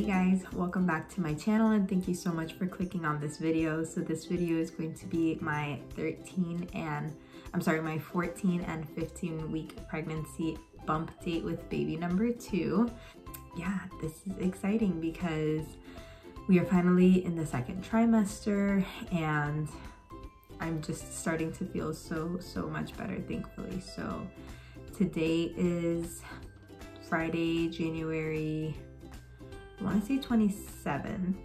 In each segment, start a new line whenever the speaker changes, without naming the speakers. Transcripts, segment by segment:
guys, welcome back to my channel and thank you so much for clicking on this video. So this video is going to be my 14 and 15 week pregnancy bump date with baby number 2. Yeah, this is exciting because we are finally in the second trimester and I'm just starting to feel so much better, thankfully. So today is Friday, January, I want to say 27th.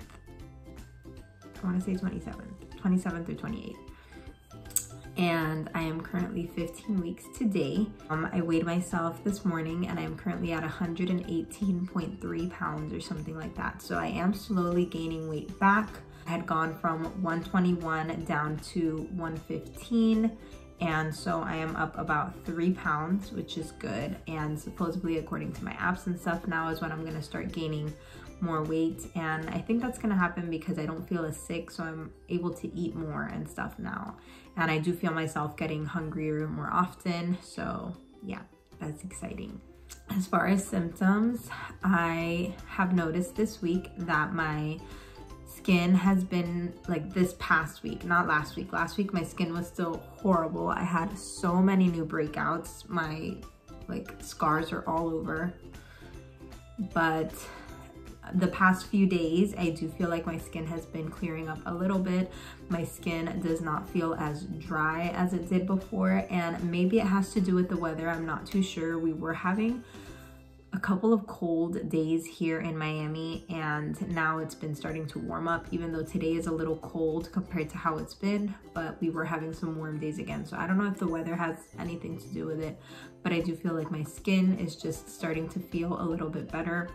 27th or 28th. And I am currently 15 weeks today. I weighed myself this morning and I'm currently at 118.3 pounds or something like that. So I am slowly gaining weight back. I had gone from 121 down to 115. And so I am up about 3 pounds, which is good. And supposedly, according to my apps and stuff, now is when I'm gonna start gaining more weight. And I think that's gonna happen because I don't feel as sick, so I'm able to eat more and stuff now. And I do feel myself getting hungrier more often. So yeah, that's exciting. As far as symptoms, I have noticed this week that my skin has been like this past week, not last week. Last week my skin was still horrible. I had so many new breakouts. My scars are all over. But the past few days, I do feel like my skin has been clearing up a little bit. My skin does not feel as dry as it did before, and maybe it has to do with the weather. I'm not too sure. We were having a couple of cold days here in Miami and now it's been starting to warm up, even though today is a little cold compared to how it's been, but we were having some warm days again. So I don't know if the weather has anything to do with it, but I do feel like my skin is just starting to feel a little bit better.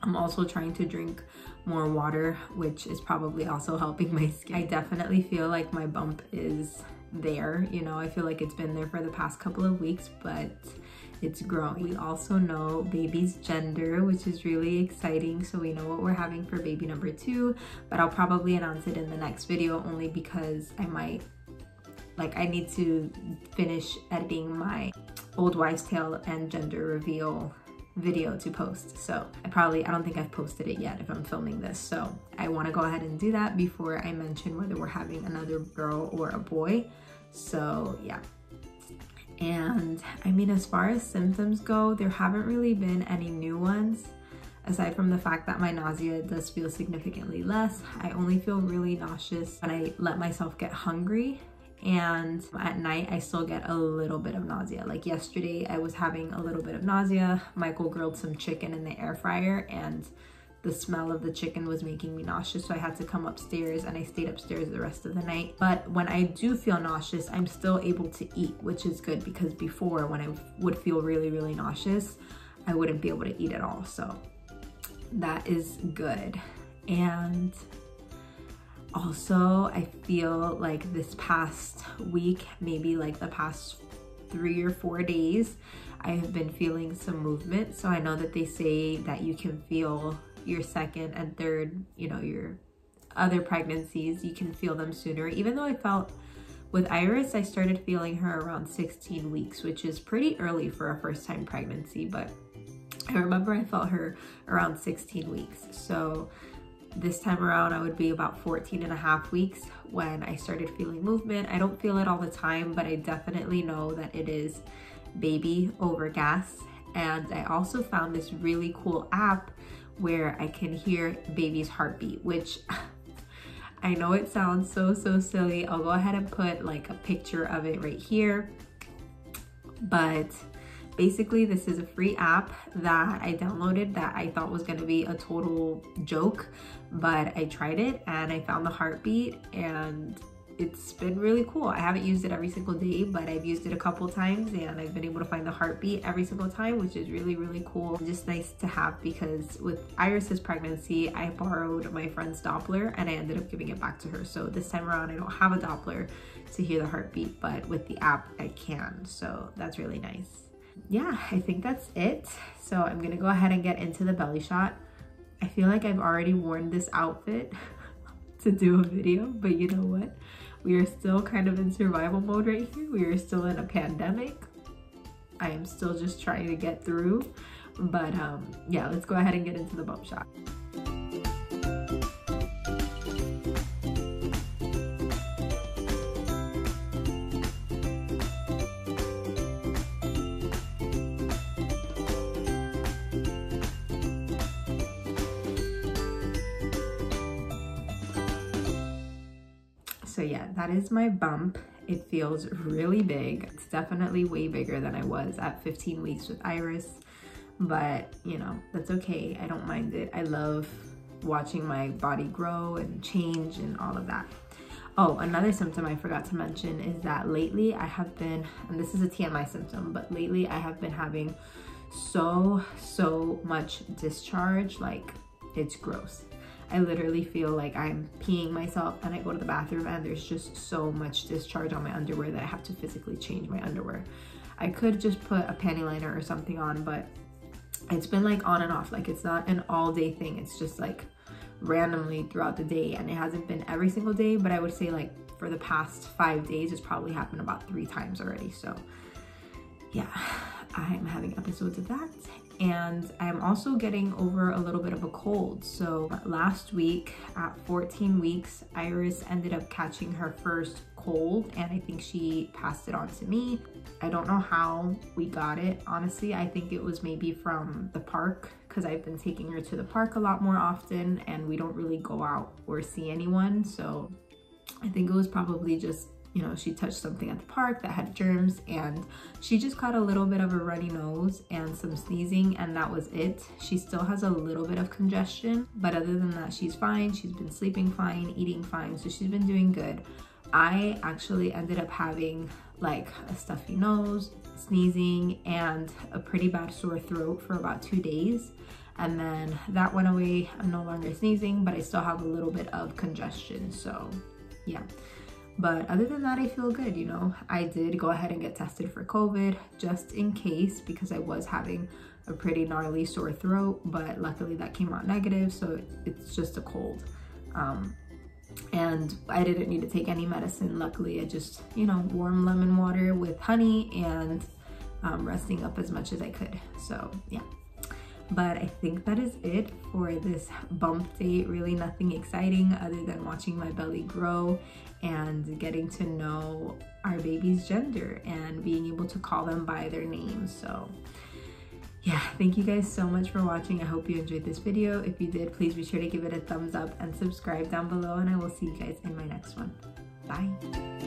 I'm also trying to drink more water, which is probably also helping my skin. I definitely feel like my bump is there, you know, I feel like it's been there for the past couple of weeks, but it's growing. We also know baby's gender, which is really exciting. So we know what we're having for baby number 2, but I'll probably announce it in the next video only because I need to finish editing my old wives' tale and gender reveal video to post. So I don't think I've posted it yet if I'm filming this. So I want to go ahead and do that before I mention whether we're having another girl or a boy. So yeah. And I mean, as far as symptoms go, there haven't really been any new ones, aside from the fact that my nausea does feel significantly less. I only feel really nauseous when I let myself get hungry, and at night I still get a little bit of nausea. Like yesterday I was having a little bit of nausea. Michael grilled some chicken in the air fryer and the smell of the chicken was making me nauseous, so I had to come upstairs and I stayed upstairs the rest of the night. But when I do feel nauseous, I'm still able to eat, which is good, because before, when I would feel really nauseous, I wouldn't be able to eat at all. So that is good. And also I feel like this past week, maybe like the past 3 or 4 days, I have been feeling some movement. So I know that they say that you can feel your second and third, you know, your other pregnancies, you can feel them sooner. Even though I felt with Iris, I started feeling her around 16 weeks, which is pretty early for a first time pregnancy, but I remember I felt her around 16 weeks. So this time around I would be about 14.5 weeks when I started feeling movement. I don't feel it all the time, but I definitely know that it is baby over gas. And I also found this really cool app where I can hear baby's heartbeat, which I know it sounds so silly. I'll go ahead and put like a picture of it right here. But basically this is a free app that I downloaded that I thought was gonna be a total joke, but I tried it and I found the heartbeat and it's been really cool. I haven't used it every single day, but I've used it a couple times and I've been able to find the heartbeat every single time, which is really cool. Just nice to have, because with Iris's pregnancy, I borrowed my friend's Doppler and I ended up giving it back to her. So this time around, I don't have a Doppler to hear the heartbeat, but with the app, I can. So that's really nice. Yeah, I think that's it. So I'm gonna go ahead and get into the belly shot. I feel like I've already worn this outfit to do a video, but you know what? We are still kind of in survival mode right here. We are still in a pandemic. I am still just trying to get through. But yeah, let's go ahead and get into the bump shot. So yeah, that is my bump. It feels really big. It's definitely way bigger than I was at 15 weeks with Iris, but you know, that's okay. I don't mind it. I love watching my body grow and change and all of that. Oh, another symptom I forgot to mention is that lately I have been, and this is a TMI symptom, but lately I have been having so much discharge. Like, it's gross. I literally feel like I'm peeing myself and I go to the bathroom and there's just so much discharge on my underwear that I have to physically change my underwear. I could just put a panty liner or something on, but it's been like on and off. Like, it's not an all day thing. It's just like randomly throughout the day, and it hasn't been every single day, but I would say like for the past 5 days, it's probably happened about 3 times already. So yeah, I'm having episodes of that. And I'm also getting over a little bit of a cold. So last week at 14 weeks, Iris ended up catching her first cold, and I think she passed it on to me. I don't know how we got it, honestly. I think it was maybe from the park, because I've been taking her to the park a lot more often and we don't really go out or see anyone. So I think it was probably just, you know, she touched something at the park that had germs, and she just got a little bit of a runny nose and some sneezing, and that was it. She still has a little bit of congestion, but other than that, she's fine. She's been sleeping fine, eating fine, so she's been doing good. I actually ended up having like a stuffy nose, sneezing, and a pretty bad sore throat for about 2 days. And then that went away. I'm no longer sneezing, but I still have a little bit of congestion. So yeah. But other than that, I feel good, you know. I did go ahead and get tested for COVID just in case, because I was having a pretty gnarly sore throat, but luckily that came out negative, so it's just a cold. And I didn't need to take any medicine. Luckily, I just, you know, warm lemon water with honey and resting up as much as I could. So yeah. But I think that is it for this bump date. Really nothing exciting other than watching my belly grow and getting to know our baby's gender and being able to call them by their names. So yeah, thank you guys so much for watching. I hope you enjoyed this video. If you did, please be sure to give it a thumbs up and subscribe down below, and I will see you guys in my next one. Bye.